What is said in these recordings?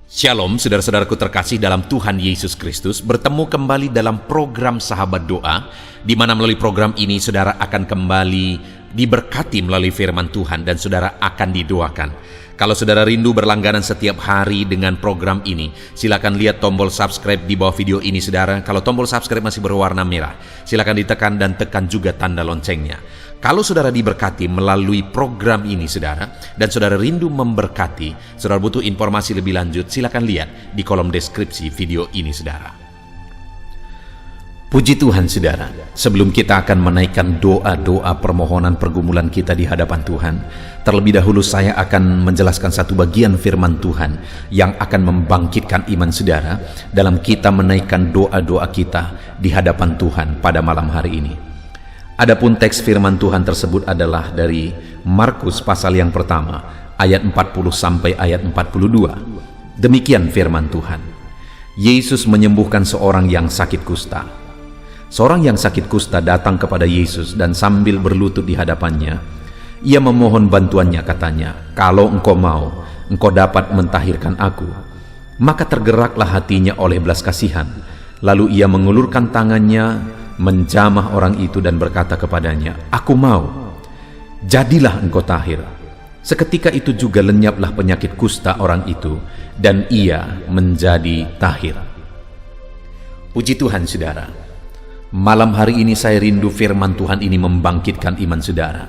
Shalom saudara-saudaraku terkasih dalam Tuhan Yesus Kristus. Bertemu kembali dalam program Sahabat Doa, di mana melalui program ini saudara akan kembali diberkati melalui firman Tuhan dan saudara akan didoakan. Kalau saudara rindu berlangganan setiap hari dengan program ini, silakan lihat tombol subscribe di bawah video ini saudara. Kalau tombol subscribe masih berwarna merah, silakan ditekan dan tekan juga tanda loncengnya. Kalau saudara diberkati melalui program ini saudara, dan saudara rindu memberkati, saudara butuh informasi lebih lanjut, silakan lihat di kolom deskripsi video ini saudara. Puji Tuhan saudara, sebelum kita akan menaikkan doa-doa permohonan pergumulan kita di hadapan Tuhan, terlebih dahulu saya akan menjelaskan satu bagian firman Tuhan yang akan membangkitkan iman saudara dalam kita menaikkan doa-doa kita di hadapan Tuhan pada malam hari ini. Adapun teks firman Tuhan tersebut adalah dari Markus pasal yang pertama, ayat 40 sampai ayat 42. Demikian firman Tuhan. Yesus menyembuhkan seorang yang sakit kusta. Seorang yang sakit kusta datang kepada Yesus dan sambil berlutut di hadapannya, ia memohon bantuannya, katanya, "Kalau engkau mau, engkau dapat mentahirkan aku." Maka tergeraklah hatinya oleh belas kasihan. Lalu ia mengulurkan tangannya, menjamah orang itu dan berkata kepadanya, "Aku mau, jadilah engkau tahir." Seketika itu juga lenyaplah penyakit kusta orang itu, dan ia menjadi tahir. Puji Tuhan saudara. Malam hari ini saya rindu firman Tuhan ini membangkitkan iman saudara.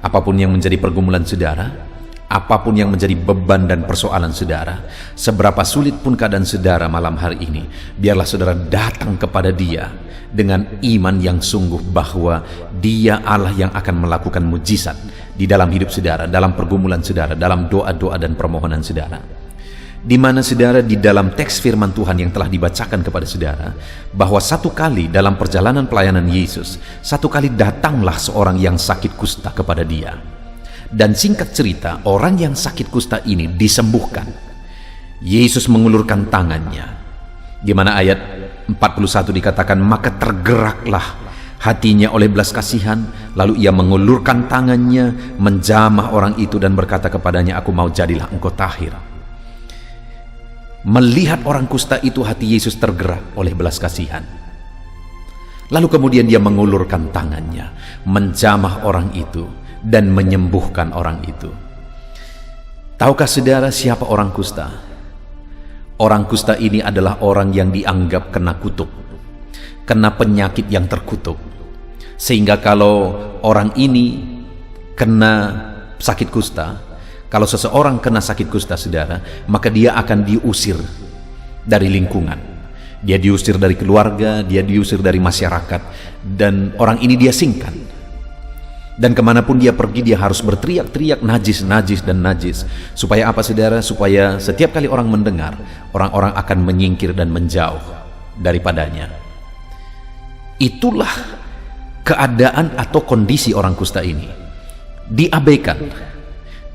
Apapun yang menjadi pergumulan saudara, apapun yang menjadi beban dan persoalan saudara, seberapa sulit pun keadaan saudara malam hari ini, biarlah saudara datang kepada Dia dengan iman yang sungguh bahwa Dia Allah yang akan melakukan mujizat di dalam hidup saudara, dalam pergumulan saudara, dalam doa-doa dan permohonan saudara. Di mana saudara di dalam teks firman Tuhan yang telah dibacakan kepada saudara, bahwa satu kali dalam perjalanan pelayanan Yesus, satu kali datanglah seorang yang sakit kusta kepada Dia. Dan singkat cerita, orang yang sakit kusta ini disembuhkan. Yesus mengulurkan tangannya. Di mana ayat 41 dikatakan, maka tergeraklah hatinya oleh belas kasihan, lalu ia mengulurkan tangannya, menjamah orang itu dan berkata kepadanya, "Aku mau, jadilah engkau tahir." Melihat orang kusta itu, hati Yesus tergerak oleh belas kasihan. Lalu kemudian dia mengulurkan tangannya, menjamah orang itu dan menyembuhkan orang itu. Tahukah saudara siapa orang kusta? Orang kusta ini adalah orang yang dianggap kena kutuk, kena penyakit yang terkutuk. Sehingga kalau orang ini kena sakit kusta, kalau seseorang kena sakit kusta saudara, maka dia akan diusir dari lingkungan. Dia diusir dari keluarga, dia diusir dari masyarakat, dan orang ini dia singkan. Dan kemanapun dia pergi, dia harus berteriak-teriak najis, najis, dan najis. Supaya apa saudara? Supaya setiap kali orang mendengar, orang-orang akan menyingkir dan menjauh daripadanya. Itulah keadaan atau kondisi orang kusta ini. Diabaikan,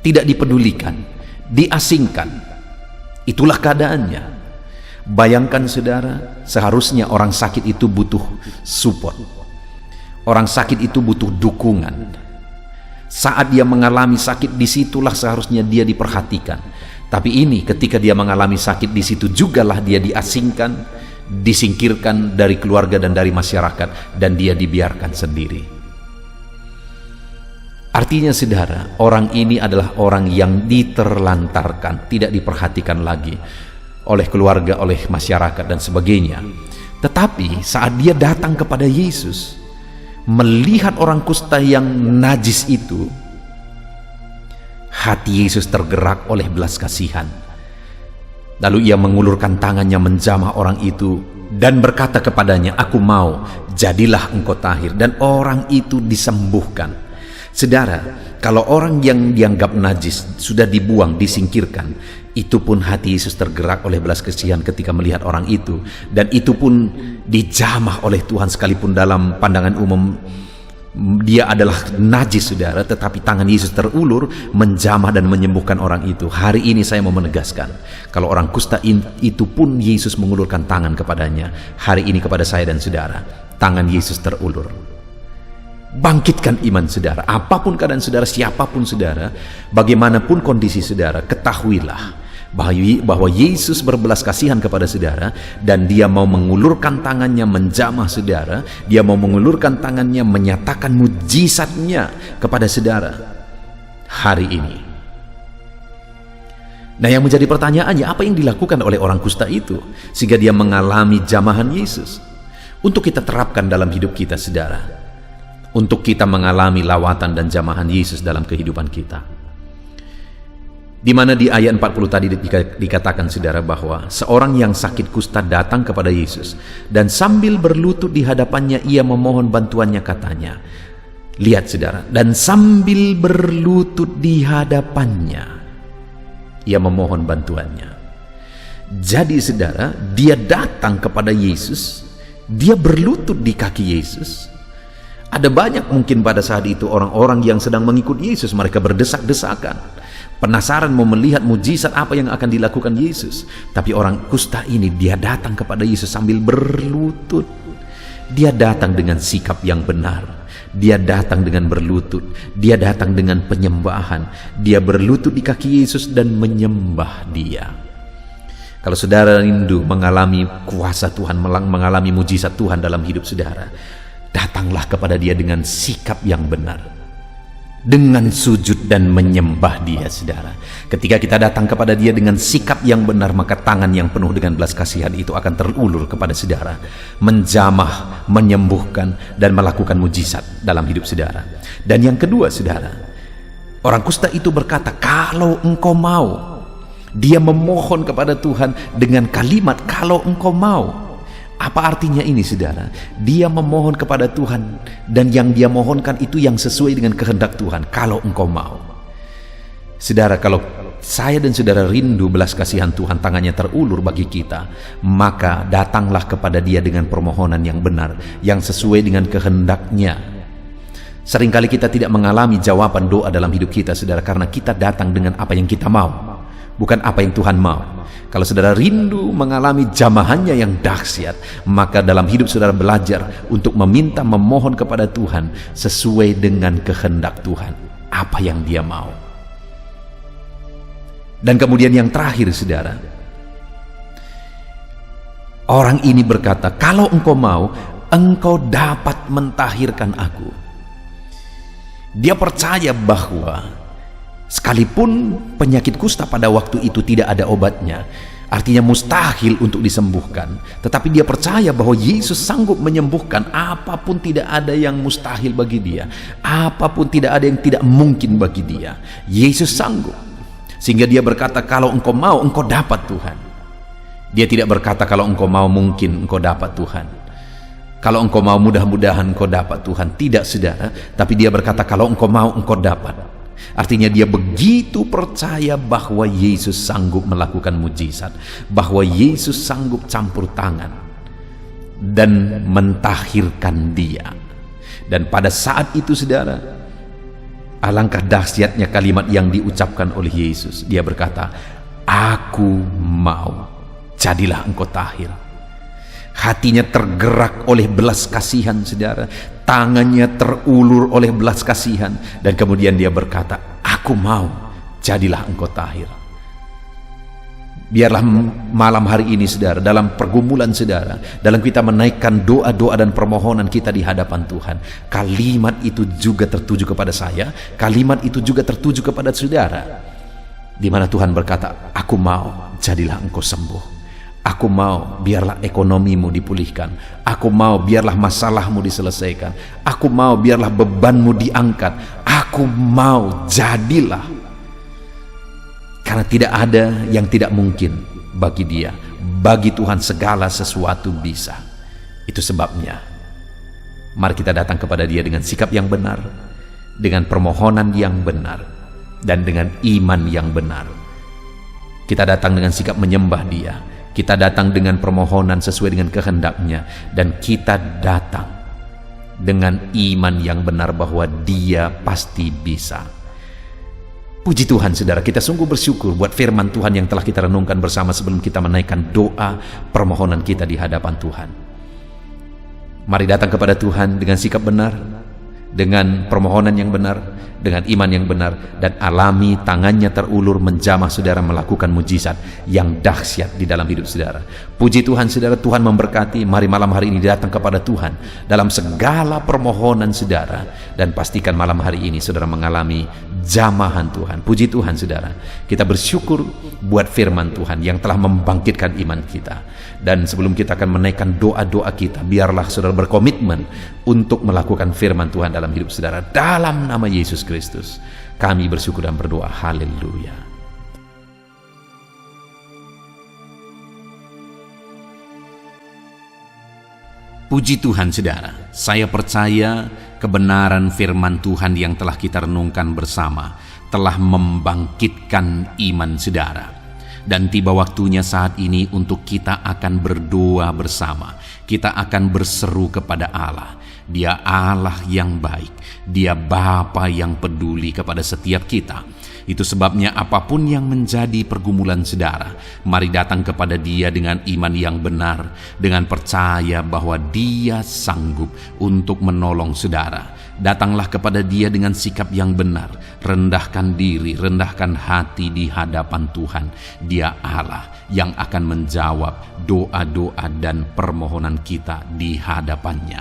tidak dipedulikan, diasingkan. Itulah keadaannya. Bayangkan saudara, seharusnya orang sakit itu butuh support. Orang sakit itu butuh dukungan. Saat dia mengalami sakit, disitulah seharusnya dia diperhatikan. Tapi ini ketika dia mengalami sakit, di situ jugalah dia diasingkan, disingkirkan dari keluarga dan dari masyarakat, dan dia dibiarkan sendiri. Artinya saudara, orang ini adalah orang yang diterlantarkan, tidak diperhatikan lagi oleh keluarga, oleh masyarakat dan sebagainya. Tetapi saat dia datang kepada Yesus, melihat orang kusta yang najis itu, hati Yesus tergerak oleh belas kasihan. Lalu ia mengulurkan tangannya, menjamah orang itu dan berkata kepadanya, "Aku mau, jadilah engkau tahir." Dan orang itu disembuhkan. Saudara, kalau orang yang dianggap najis sudah dibuang, disingkirkan, itu pun hati Yesus tergerak oleh belas kasihan ketika melihat orang itu. Dan itu pun dijamah oleh Tuhan, sekalipun dalam pandangan umum dia adalah najis saudara, tetapi tangan Yesus terulur, menjamah dan menyembuhkan orang itu. Hari ini saya mau menegaskan, kalau orang kusta itu pun Yesus mengulurkan tangan kepadanya. Hari ini kepada saya dan saudara, tangan Yesus terulur. Bangkitkan iman saudara, apapun keadaan saudara, siapapun saudara, bagaimanapun kondisi saudara, ketahuilah bahwa Yesus berbelas kasihan kepada saudara, dan dia mau mengulurkan tangannya menjamah saudara, dia mau mengulurkan tangannya menyatakan mujizatnya kepada saudara hari ini. Nah, yang menjadi pertanyaannya, apa yang dilakukan oleh orang kusta itu sehingga dia mengalami jamahan Yesus? Untuk kita terapkan dalam hidup kita saudara, untuk kita mengalami lawatan dan jamahan Yesus dalam kehidupan kita. Di mana di ayat 40 tadi dikatakan saudara bahwa seorang yang sakit kusta datang kepada Yesus dan sambil berlutut di hadapannya ia memohon bantuannya, katanya. Lihat saudara, dan sambil berlutut di hadapannya ia memohon bantuannya. Jadi saudara, dia datang kepada Yesus, dia berlutut di kaki Yesus. Ada banyak mungkin pada saat itu orang-orang yang sedang mengikut Yesus, mereka berdesak-desakan, penasaran mau melihat mujizat apa yang akan dilakukan Yesus. Tapi orang kusta ini, dia datang kepada Yesus sambil berlutut. Dia datang dengan sikap yang benar, dia datang dengan berlutut, dia datang dengan penyembahan, dia berlutut di kaki Yesus dan menyembah dia. Kalau saudara rindu mengalami kuasa Tuhan, mengalami mujizat Tuhan dalam hidup saudara, datanglah kepada dia dengan sikap yang benar, dengan sujud dan menyembah dia saudara. Ketika kita datang kepada dia dengan sikap yang benar, maka tangan yang penuh dengan belas kasihan itu akan terulur kepada saudara, menjamah, menyembuhkan, dan melakukan mujizat dalam hidup saudara. Dan yang kedua saudara, orang kusta itu berkata, kalau engkau mau. Dia memohon kepada Tuhan dengan kalimat kalau engkau mau. Apa artinya ini saudara? Dia memohon kepada Tuhan, dan yang dia mohonkan itu yang sesuai dengan kehendak Tuhan, kalau engkau mau. Saudara, kalau saya dan saudara rindu belas kasihan Tuhan, tangannya terulur bagi kita, maka datanglah kepada dia dengan permohonan yang benar, yang sesuai dengan kehendaknya. Seringkali kita tidak mengalami jawaban doa dalam hidup kita saudara, karena kita datang dengan apa yang kita mau, bukan apa yang Tuhan mau. Kalau saudara rindu mengalami jamahannya yang dahsyat, maka dalam hidup saudara belajar untuk meminta, memohon kepada Tuhan sesuai dengan kehendak Tuhan, apa yang dia mau. Dan kemudian yang terakhir saudara, orang ini berkata, kalau engkau mau, engkau dapat mentahirkan aku. Dia percaya bahwa sekalipun penyakit kusta pada waktu itu tidak ada obatnya, artinya mustahil untuk disembuhkan, tetapi dia percaya bahwa Yesus sanggup menyembuhkan. Apapun tidak ada yang mustahil bagi dia, apapun tidak ada yang tidak mungkin bagi dia. Yesus sanggup. Sehingga dia berkata, kalau engkau mau, engkau dapat Tuhan. Dia tidak berkata kalau engkau mau mungkin engkau dapat Tuhan, kalau engkau mau mudah-mudahan engkau dapat Tuhan. Tidak saudara, tapi dia berkata kalau engkau mau engkau dapat. Artinya dia begitu percaya bahwa Yesus sanggup melakukan mujizat, bahwa Yesus sanggup campur tangan dan mentahirkan dia. Dan pada saat itu saudara, alangkah dahsyatnya kalimat yang diucapkan oleh Yesus. Dia berkata, aku mau, jadilah engkau tahir. Hatinya tergerak oleh belas kasihan saudara, tangannya terulur oleh belas kasihan, dan kemudian dia berkata, aku mau, jadilah engkau tahir. Biarlah malam hari ini saudara, dalam pergumulan saudara, dalam kita menaikkan doa-doa dan permohonan kita di hadapan Tuhan, kalimat itu juga tertuju kepada saya, kalimat itu juga tertuju kepada saudara, di mana Tuhan berkata, aku mau, jadilah engkau sembuh. Aku mau, biarlah ekonomimu dipulihkan. Aku mau, biarlah masalahmu diselesaikan. Aku mau, biarlah bebanmu diangkat. Aku mau, jadilah. Karena tidak ada yang tidak mungkin bagi dia. Bagi Tuhan segala sesuatu bisa. Itu sebabnya, mari kita datang kepada dia dengan sikap yang benar, dengan permohonan yang benar, dan dengan iman yang benar. Kita datang dengan sikap menyembah dia, kita datang dengan permohonan sesuai dengan kehendaknya, dan kita datang dengan iman yang benar bahwa dia pasti bisa. Puji Tuhan saudara, kita sungguh bersyukur buat firman Tuhan yang telah kita renungkan bersama sebelum kita menaikkan doa permohonan kita di hadapan Tuhan. Mari datang kepada Tuhan dengan sikap benar, dengan permohonan yang benar, dengan iman yang benar, dan alami tangannya terulur menjamah saudara melakukan mujizat yang dahsyat di dalam hidup saudara. Puji Tuhan saudara, Tuhan memberkati. Mari malam hari ini datang kepada Tuhan dalam segala permohonan saudara, dan pastikan malam hari ini saudara mengalami jamahan Tuhan. Puji Tuhan saudara, kita bersyukur buat firman Tuhan yang telah membangkitkan iman kita. Dan sebelum kita akan menaikkan doa-doa kita, biarlah saudara berkomitmen untuk melakukan firman Tuhan dalam hidup saudara. Dalam nama Yesus Kristus kami bersyukur dan berdoa. Haleluya. Puji Tuhan saudara, saya percaya kebenaran firman Tuhan yang telah kita renungkan bersama telah membangkitkan iman saudara. Dan tiba waktunya saat ini untuk kita akan berdoa bersama. Kita akan berseru kepada Allah. Dia Allah yang baik. Dia Bapa yang peduli kepada setiap kita. Itu sebabnya apapun yang menjadi pergumulan saudara, mari datang kepada Dia dengan iman yang benar, dengan percaya bahwa Dia sanggup untuk menolong saudara. Datanglah kepada Dia dengan sikap yang benar, rendahkan diri, rendahkan hati di hadapan Tuhan. Dia Allah yang akan menjawab doa-doa dan permohonan kita di hadapannya.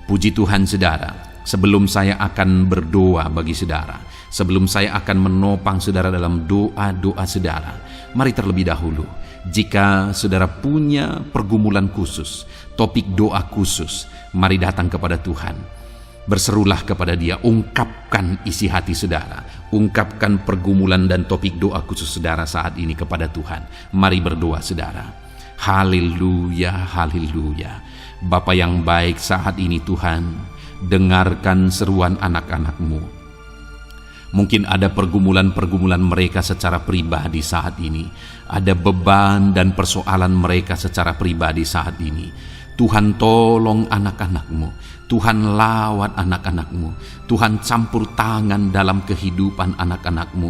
Puji Tuhan saudara, sebelum saya akan berdoa bagi saudara, sebelum saya akan menopang saudara dalam doa-doa saudara, mari terlebih dahulu, jika saudara punya pergumulan khusus, topik doa khusus, mari datang kepada Tuhan. Berserulah kepada Dia, ungkapkan isi hati saudara, ungkapkan pergumulan dan topik doa khusus saudara saat ini kepada Tuhan. Mari berdoa saudara. Haleluya, haleluya. Bapa yang baik, saat ini Tuhan, dengarkan seruan anak-anak-Mu. Mungkin ada pergumulan-pergumulan mereka secara pribadi saat ini. Ada beban dan persoalan mereka secara pribadi saat ini. Tuhan tolong anak-anak-Mu. Tuhan lawat anak-anak-Mu. Tuhan campur tangan dalam kehidupan anak-anak-Mu.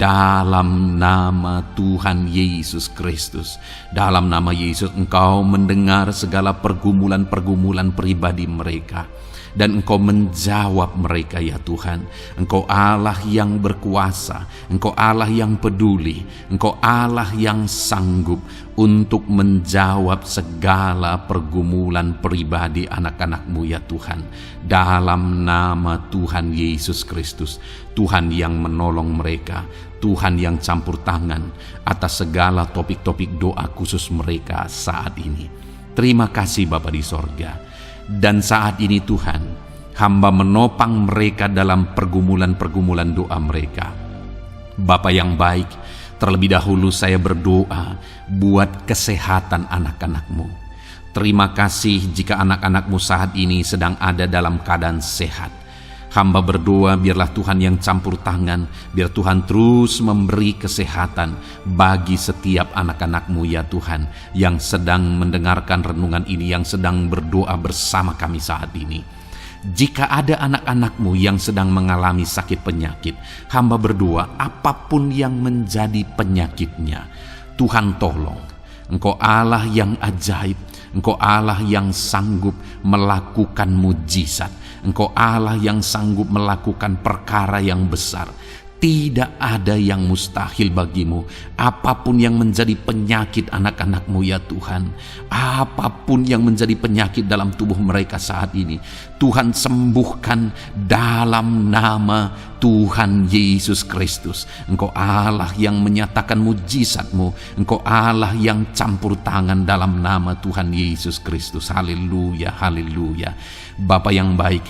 Dalam nama Tuhan Yesus Kristus. Dalam nama Yesus Engkau mendengar segala pergumulan-pergumulan pribadi mereka. Dan Engkau menjawab mereka ya Tuhan. Engkau Allah yang berkuasa, Engkau Allah yang peduli, Engkau Allah yang sanggup untuk menjawab segala pergumulan pribadi anak-anak-Mu ya Tuhan. Dalam nama Tuhan Yesus Kristus, Tuhan yang menolong mereka, Tuhan yang campur tangan atas segala topik-topik doa khusus mereka saat ini. Terima kasih Bapa di sorga. Dan saat ini Tuhan, hamba menopang mereka dalam pergumulan-pergumulan doa mereka. Bapa yang baik, terlebih dahulu saya berdoa buat kesehatan anak-anak-Mu. Terima kasih jika anak-anak-Mu saat ini sedang ada dalam keadaan sehat. Hamba berdoa biarlah Tuhan yang campur tangan, biar Tuhan terus memberi kesehatan bagi setiap anak-anak-Mu ya Tuhan, yang sedang mendengarkan renungan ini, yang sedang berdoa bersama kami saat ini. Jika ada anak-anak-Mu yang sedang mengalami sakit penyakit, hamba berdoa apapun yang menjadi penyakitnya, Tuhan tolong. Engkau Allah yang ajaib, Engkau Allah yang sanggup melakukan mujizat, Engkau Allah yang sanggup melakukan perkara yang besar. Tidak ada yang mustahil bagimu. Apapun yang menjadi penyakit anak-anak-Mu ya Tuhan, apapun yang menjadi penyakit dalam tubuh mereka saat ini, Tuhan sembuhkan dalam nama Tuhan Yesus Kristus. Engkau Allah yang menyatakan mujizat-Mu, Engkau Allah yang campur tangan dalam nama Tuhan Yesus Kristus. Haleluya, haleluya. Bapa yang baik,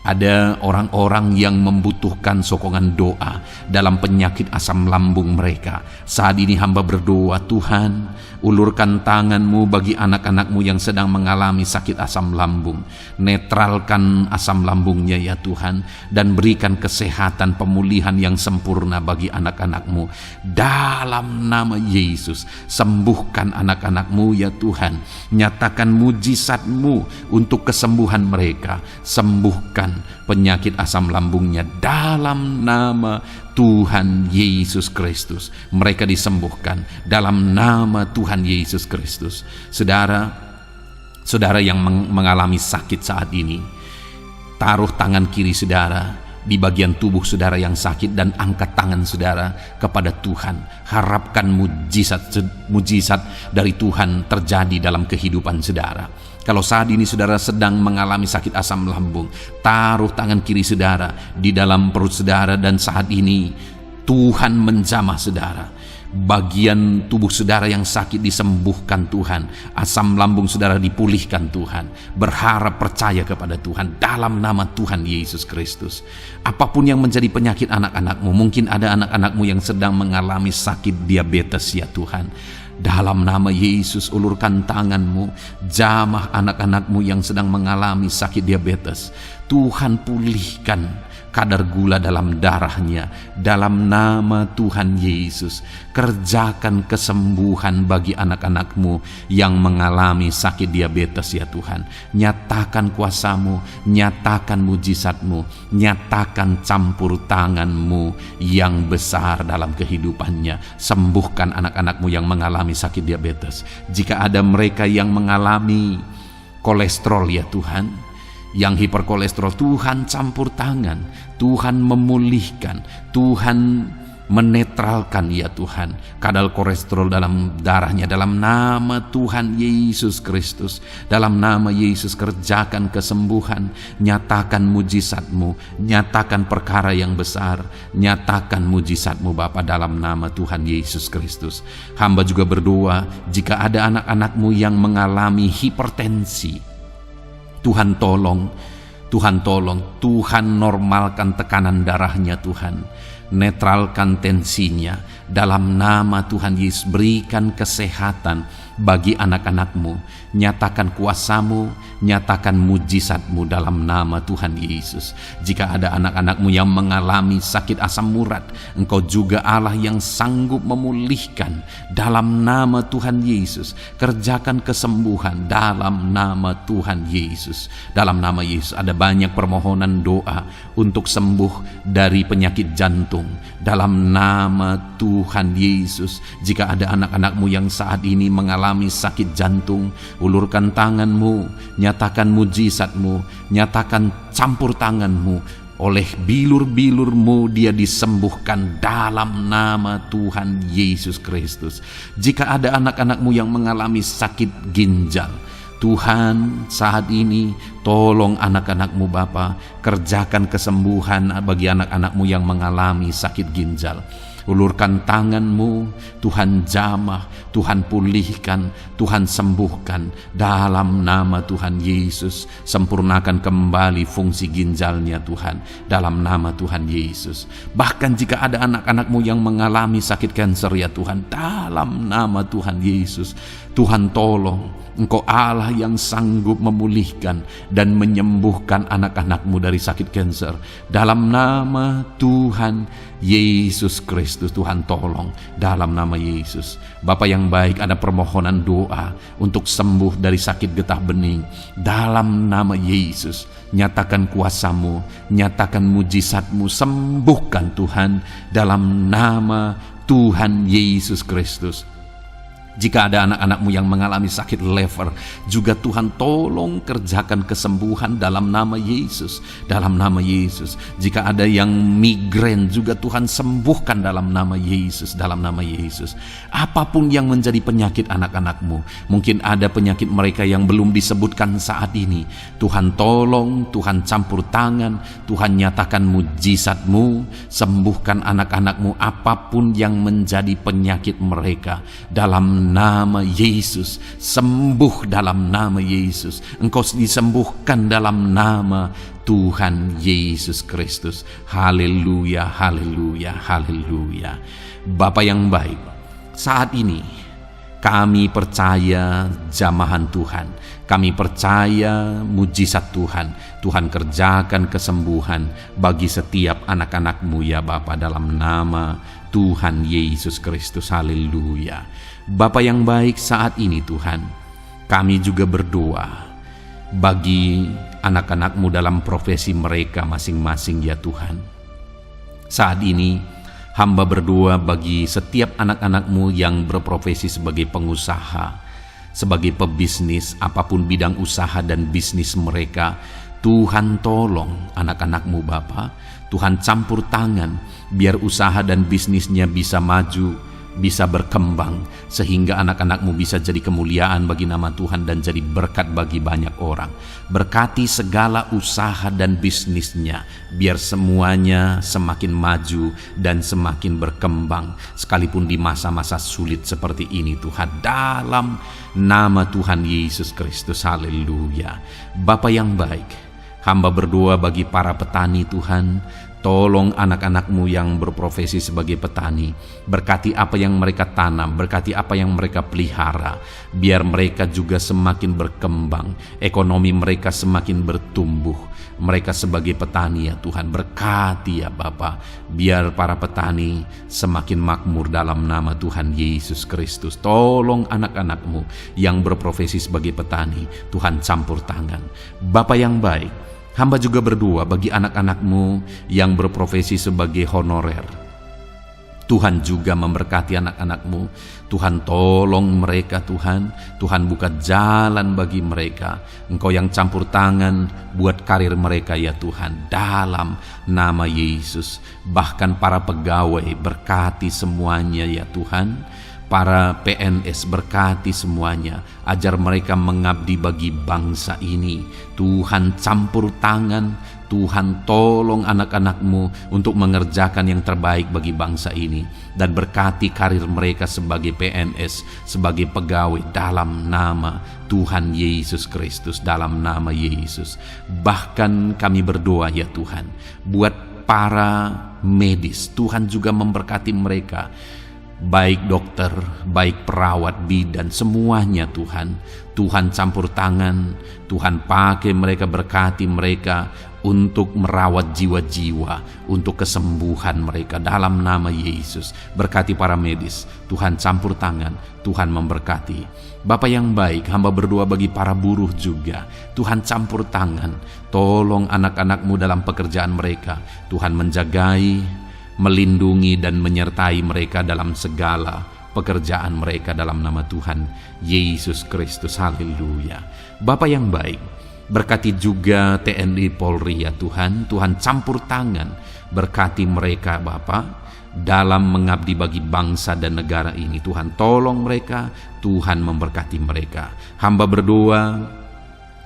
ada orang-orang yang membutuhkan sokongan doa dalam penyakit asam lambung mereka. Saat ini hamba berdoa, Tuhan, ulurkan tangan-Mu bagi anak-anak-Mu yang sedang mengalami sakit asam lambung. Netralkan asam lambungnya ya Tuhan, dan berikan kesehatan pemulihan yang sempurna bagi anak-anak-Mu. Dalam nama Yesus, sembuhkan anak-anak-Mu ya Tuhan. Nyatakan mujizat-Mu untuk kesembuhan mereka. Sembuhkan penyakit asam lambungnya dalam nama Tuhan Yesus Kristus. Mereka disembuhkan dalam nama Tuhan Yesus Kristus. Saudara yang mengalami sakit saat ini, Taruh tangan kiri saudara di bagian tubuh saudara yang sakit dan angkat tangan saudara kepada Tuhan. Harapkan mujizat dari Tuhan terjadi dalam kehidupan saudara. Kalau saat ini saudara sedang mengalami sakit asam lambung, taruh tangan kiri saudara di dalam perut saudara dan saat ini Tuhan menjamah saudara. Bagian tubuh saudara yang sakit disembuhkan Tuhan, asam lambung saudara dipulihkan Tuhan. Berharap, percaya kepada Tuhan dalam nama Tuhan Yesus Kristus. Apapun yang menjadi penyakit anak-anakmu, mungkin ada anak-anakmu yang sedang mengalami sakit diabetes ya Tuhan. Dalam nama Yesus, ulurkan tanganmu, jamah anak-anakmu yang sedang mengalami sakit diabetes. Tuhan pulihkan kadar gula dalam darahnya. Dalam nama Tuhan Yesus, kerjakan kesembuhan bagi anak-anakmu yang mengalami sakit diabetes ya Tuhan. Nyatakan kuasamu, nyatakan mujizatmu, nyatakan campur tanganmu yang besar dalam kehidupannya. Sembuhkan anak-anakmu yang mengalami sakit diabetes. Jika ada mereka yang mengalami kolesterol ya Tuhan, yang hiperkolesterol, Tuhan campur tangan, Tuhan memulihkan, Tuhan menetralkan ya Tuhan kadar kolesterol dalam darahnya. Dalam nama Tuhan Yesus Kristus, dalam nama Yesus kerjakan kesembuhan, nyatakan mujizatmu, nyatakan perkara yang besar, nyatakan mujizatmu Bapa dalam nama Tuhan Yesus Kristus. Hamba juga berdoa jika ada anak-anakmu yang mengalami hipertensi, Tuhan tolong, Tuhan tolong, Tuhan normalkan tekanan darahnya Tuhan, netralkan tensinya, dalam nama Tuhan Yesus berikan kesehatan bagi anak-anakmu, nyatakan kuasamu, nyatakan mujizatmu dalam nama Tuhan Yesus. Jika ada anak-anakmu yang mengalami sakit asam urat, Engkau juga Allah yang sanggup memulihkan dalam nama Tuhan Yesus. Kerjakan kesembuhan dalam nama Tuhan Yesus. Dalam nama Yesus ada banyak permohonan doa untuk sembuh dari penyakit jantung. Dalam nama Tuhan Yesus, jika ada anak-anakmu yang saat ini mengalami sakit jantung, ulurkan tanganmu, nyatakan mujizatmu, nyatakan campur tanganmu. Oleh bilur-bilurmu dia disembuhkan dalam nama Tuhan Yesus Kristus. Jika ada anak-anakmu yang mengalami sakit ginjal, Tuhan saat ini tolong anak-anakmu Bapa, kerjakan kesembuhan bagi anak-anakmu yang mengalami sakit ginjal. Ulurkan tanganmu, Tuhan jamah, Tuhan pulihkan, Tuhan sembuhkan dalam nama Tuhan Yesus. Sempurnakan kembali fungsi ginjalnya Tuhan dalam nama Tuhan Yesus. Bahkan jika ada anak-anakmu yang mengalami sakit kanker ya Tuhan, dalam nama Tuhan Yesus, Tuhan tolong. Engkau Allah yang sanggup memulihkan dan menyembuhkan anak-anakmu dari sakit kanker. Dalam nama Tuhan Yesus Kristus, Tuhan tolong dalam nama Yesus. Bapa yang baik, ada permohonan doa untuk sembuh dari sakit getah bening. Dalam nama Yesus, nyatakan kuasamu, nyatakan mujizatmu, sembuhkan Tuhan dalam nama Tuhan Yesus Kristus. Jika ada anak-anakmu yang mengalami sakit lever, juga Tuhan tolong kerjakan kesembuhan dalam nama Yesus. Dalam nama Yesus. Jika ada yang migrain, juga Tuhan sembuhkan dalam nama Yesus. Dalam nama Yesus. Apapun yang menjadi penyakit anak-anakmu, mungkin ada penyakit mereka yang belum disebutkan saat ini, Tuhan tolong, Tuhan campur tangan, Tuhan nyatakan mujizatmu, sembuhkan anak-anakmu apapun yang menjadi penyakit mereka. Dalam nama Yesus, sembuh dalam nama Yesus. Engkau disembuhkan dalam nama Tuhan Yesus Kristus. Haleluya, haleluya, haleluya. Bapa yang baik, saat ini kami percaya jamahan Tuhan, kami percaya mujizat Tuhan. Tuhan kerjakan kesembuhan bagi setiap anak-anak-Mu ya Bapa, dalam nama Tuhan Yesus Kristus. Haleluya. Bapa yang baik, saat ini Tuhan, kami juga berdoa bagi anak-anak-Mu dalam profesi mereka masing-masing ya Tuhan. Saat ini hamba berdoa bagi setiap anak-anak-Mu yang berprofesi sebagai pengusaha, sebagai pebisnis, apapun bidang usaha dan bisnis mereka. Tuhan tolong anak-anak-Mu Bapa. Tuhan campur tangan biar usaha dan bisnisnya bisa maju, bisa berkembang, sehingga anak-anak-Mu bisa jadi kemuliaan bagi nama Tuhan dan jadi berkat bagi banyak orang. Berkati segala usaha dan bisnisnya, biar semuanya semakin maju dan semakin berkembang, sekalipun di masa-masa sulit seperti ini Tuhan, dalam nama Tuhan Yesus Kristus. Haleluya. Bapa yang baik, hamba berdoa bagi para petani Tuhan. Tolong anak-anak-Mu yang berprofesi sebagai petani, berkati apa yang mereka tanam, berkati apa yang mereka pelihara, biar mereka juga semakin berkembang, ekonomi mereka semakin bertumbuh. Mereka sebagai petani ya Tuhan, berkati ya Bapa, biar para petani semakin makmur dalam nama Tuhan Yesus Kristus. Tolong anak-anak-Mu yang berprofesi sebagai petani, Tuhan campur tangan. Bapa yang baik, hamba juga berdoa bagi anak-anak-Mu yang berprofesi sebagai honorer. Tuhan juga memberkati anak-anak-Mu. Tuhan tolong mereka Tuhan. Tuhan buka jalan bagi mereka. Engkau yang campur tangan buat karir mereka ya Tuhan, dalam nama Yesus. Bahkan para pegawai berkati semuanya ya Tuhan. Para PNS berkati semuanya, ajar mereka mengabdi bagi bangsa ini. Tuhan campur tangan, Tuhan tolong anak-anak-Mu untuk mengerjakan yang terbaik bagi bangsa ini, dan berkati karir mereka sebagai PNS, sebagai pegawai, dalam nama Tuhan Yesus Kristus, dalam nama Yesus. Bahkan kami berdoa ya Tuhan, buat para medis, Tuhan juga memberkati mereka, baik dokter, baik perawat, bidan, semuanya Tuhan. Tuhan campur tangan, Tuhan pakai mereka, berkati mereka untuk merawat jiwa-jiwa, untuk kesembuhan mereka dalam nama Yesus. Berkati para medis, Tuhan campur tangan, Tuhan memberkati. Bapa yang baik, hamba berdoa bagi para buruh juga. Tuhan campur tangan, tolong anak-anak-Mu dalam pekerjaan mereka. Tuhan menjagai, melindungi dan menyertai mereka dalam segala pekerjaan mereka dalam nama Tuhan Yesus Kristus. Haleluya. Bapa yang baik, berkati juga TNI Polri ya Tuhan. Tuhan campur tangan, berkati mereka Bapa dalam mengabdi bagi bangsa dan negara ini. Tuhan tolong mereka, Tuhan memberkati mereka. Hamba berdoa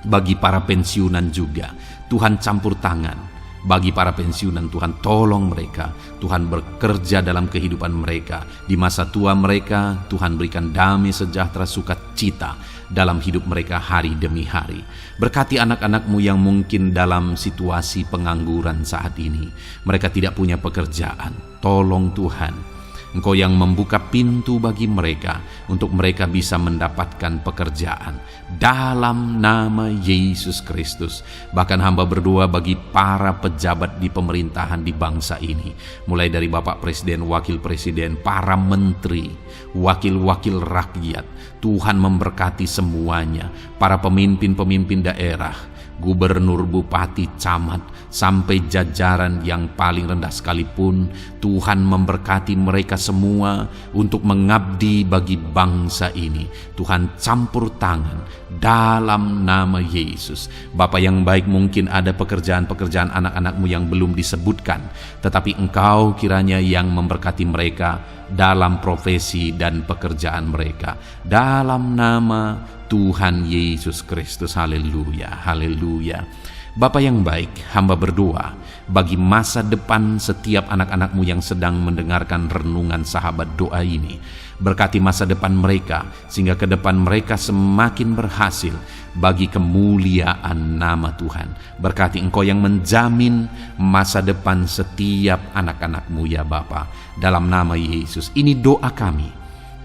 bagi para pensiunan juga. Tuhan campur tangan bagi para pensiunan, Tuhan tolong mereka. Tuhan bekerja dalam kehidupan mereka. Di masa tua mereka, Tuhan berikan damai sejahtera, sukacita dalam hidup mereka hari demi hari. Berkati anak-anak-Mu yang mungkin dalam situasi pengangguran saat ini. Mereka tidak punya pekerjaan. Tolong Tuhan, Engkau yang membuka pintu bagi mereka untuk mereka bisa mendapatkan pekerjaan dalam nama Yesus Kristus. Bahkan hamba berdoa bagi para pejabat di pemerintahan di bangsa ini, mulai dari Bapak Presiden, Wakil Presiden, para menteri, wakil-wakil rakyat. Tuhan memberkati semuanya, para pemimpin-pemimpin daerah, gubernur, bupati, camat, sampai jajaran yang paling rendah sekalipun. Tuhan memberkati mereka semua untuk mengabdi bagi bangsa ini. Tuhan campur tangan dalam nama Yesus. Bapa yang baik, mungkin ada pekerjaan-pekerjaan anak-anak-Mu yang belum disebutkan, tetapi Engkau kiranya yang memberkati mereka dalam profesi dan pekerjaan mereka, dalam nama Tuhan Yesus Kristus. Haleluya, haleluya. Bapa yang baik, hamba berdoa bagi masa depan setiap anak-anak-Mu yang sedang mendengarkan renungan sahabat doa ini. Berkati masa depan mereka, sehingga ke depan mereka semakin berhasil bagi kemuliaan nama Tuhan. Berkati Engkau yang menjamin masa depan setiap anak-anak-Mu ya Bapa, dalam nama Yesus. Ini doa kami,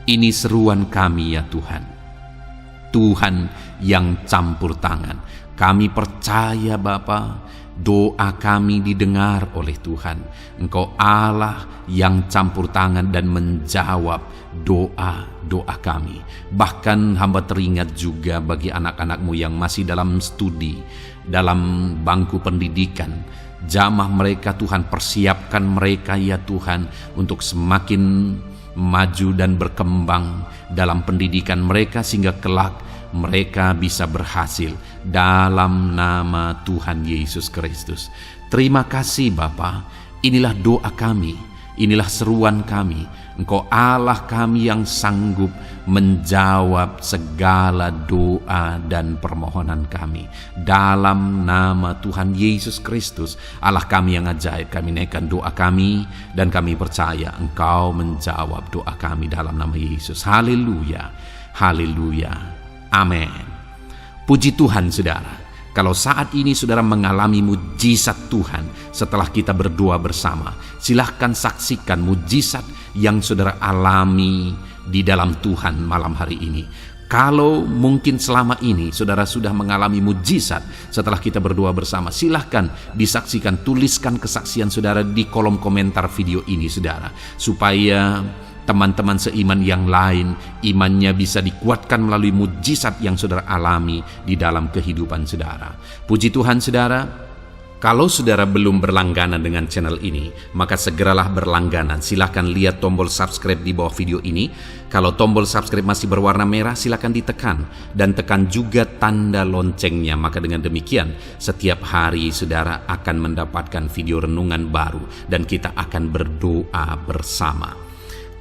ini seruan kami ya Tuhan. Tuhan yang campur tangan. Kami percaya Bapa, doa kami didengar oleh Tuhan. Engkau Allah yang campur tangan dan menjawab doa-doa kami. Bahkan hamba teringat juga bagi anak-anak-Mu yang masih dalam studi, dalam bangku pendidikan. Jamah mereka Tuhan, persiapkan mereka ya Tuhan untuk semakin maju dan berkembang dalam pendidikan mereka, sehingga kelak mereka bisa berhasil dalam nama Tuhan Yesus Kristus. Terima kasih Bapa, inilah doa kami, inilah seruan kami. Engkau Allah kami yang sanggup menjawab segala doa dan permohonan kami. Dalam nama Tuhan Yesus Kristus, Allah kami yang ajaib, kami naikkan doa kami dan kami percaya Engkau menjawab doa kami dalam nama Yesus. Haleluya, haleluya, amin. Puji Tuhan saudara. Kalau saat ini saudara mengalami mujizat Tuhan setelah kita berdoa bersama, silahkan saksikan mujizat yang saudara alami di dalam Tuhan malam hari ini. Kalau mungkin selama ini saudara sudah mengalami mujizat setelah kita berdoa bersama, silahkan disaksikan, tuliskan kesaksian saudara di kolom komentar video ini saudara, supaya teman-teman seiman yang lain imannya bisa dikuatkan melalui mujizat yang saudara alami di dalam kehidupan saudara. Puji Tuhan saudara, kalau saudara belum berlangganan dengan channel ini, maka segeralah berlangganan. Silahkan lihat tombol subscribe di bawah video ini. Kalau tombol subscribe masih berwarna merah, silahkan ditekan dan tekan juga tanda loncengnya. Maka dengan demikian setiap hari saudara akan mendapatkan video renungan baru dan kita akan berdoa bersama.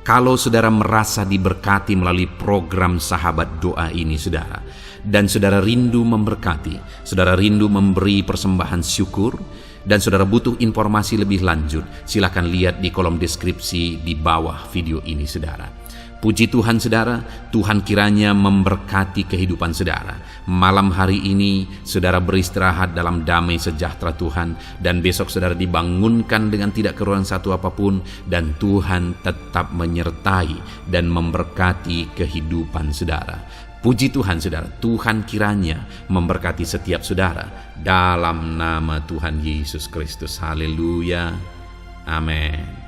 Kalau saudara merasa diberkati melalui program Sahabat Doa ini saudara, dan saudara rindu memberkati, saudara rindu memberi persembahan syukur, dan saudara butuh informasi lebih lanjut, silakan lihat di kolom deskripsi di bawah video ini saudara. Puji Tuhan saudara, Tuhan kiranya memberkati kehidupan saudara. Malam hari ini saudara beristirahat dalam damai sejahtera Tuhan, dan besok saudara dibangunkan dengan tidak kekurangan satu apapun, dan Tuhan tetap menyertai dan memberkati kehidupan saudara. Puji Tuhan saudara, Tuhan kiranya memberkati setiap saudara dalam nama Tuhan Yesus Kristus. Haleluya, amin.